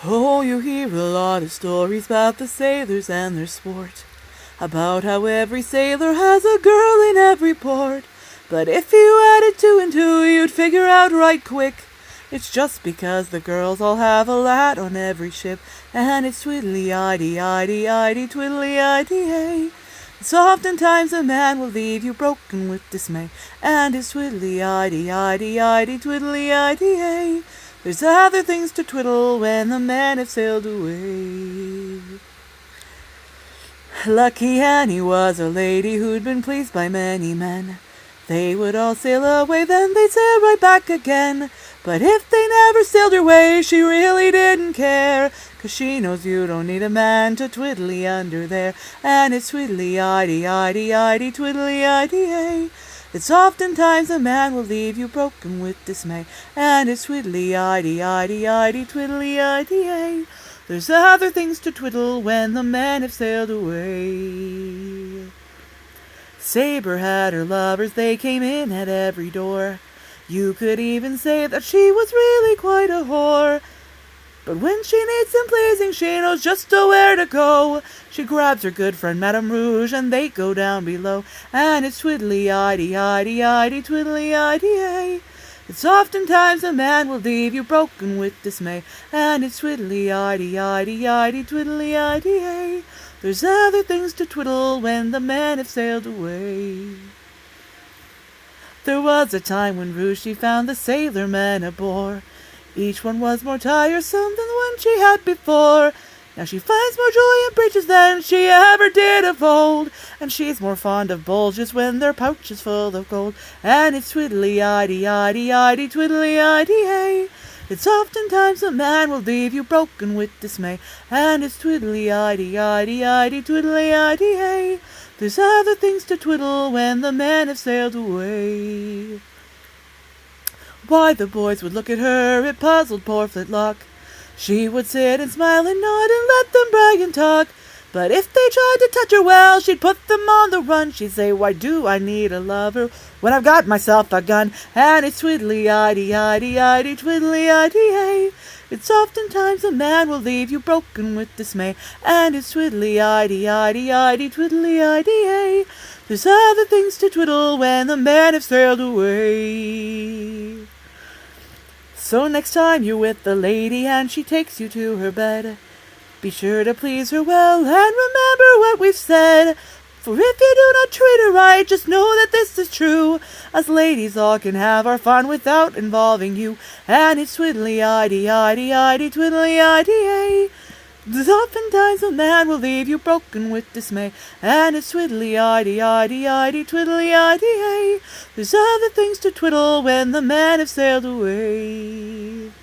Oh, you hear a lot of stories about the sailors and their sport, about how every sailor has a girl in every port. But if you added two and two, you'd figure out right quick. It's just because the girls all have a lad on every ship, and it's twiddly-idee-idee-idee, twiddly-idee-ay. It's oftentimes a man will leave you broken with dismay, and it's twiddly-idee-idee-idee, twiddly-idee-ay. There's other things to twiddle when the men have sailed away. Lucky Annie was a lady who'd been pleased by many men. They would all sail away, then they'd sail right back again. But if they never sailed her way, she really didn't care, 'cause she knows you don't need a man to twiddly under there. And it's twiddly-idee-idee-idee, twiddly-idee-ay. It's oftentimes a man will leave you broken with dismay, and it's twiddly-idee-idee-idee, twiddly-idee-ay. There's other things to twiddle when the men have sailed away. Saber had her lovers, they came in at every door. You could even say that she was really quite a whore. But when she needs some pleasing, she knows just where to go. She grabs her good friend Madame Rouge, and they go down below. And it's twiddly-idee-idee-idee, twiddly-idee-ay. It's oftentimes a man will leave you broken with dismay, and it's twiddly-idee-idee-idee, twiddly-idee-ay. There's other things to twiddle when the men have sailed away. There was a time when Rouge she found the sailor men a bore. Each one was more tiresome than the one she had before. Now she finds more joy in breeches than she ever did of old, and she's more fond of bulges when their pouch is full of gold. And it's twiddly-idee-idee-idee, twiddly-idee-ay. It's oftentimes a man will leave you broken with dismay, and it's twiddly-idee-idee-idee, twiddly-idee-ay. There's other things to twiddle when the men have sailed away. Why the boys would look at her, it puzzled poor Flintlock. She would sit and smile and nod and let them brag and talk. But if they tried to touch her, well, she'd put them on the run. She'd say, why do I need a lover when I've got myself a gun? And it's twiddly-idee-idee-idee, twiddly-idee-ay. It's oftentimes a man will leave you broken with dismay, and it's twiddly-idee-idee-idee, twiddly-idee-ay. There's other things to twiddle when the men have sailed away. So next time you're with the lady and she takes you to her bed, be sure to please her well and remember what we've said. For if you do not treat her right, just know that this is true. Us ladies all can have our fun without involving you. And it's twiddly-idee-idee-idee, twiddly-idee-ay. There's oftentimes a man will leave you broken with dismay, and it's twiddly-idee-idee-idee, twiddly-idee-ay. There's other things to twiddle when the men have sailed away.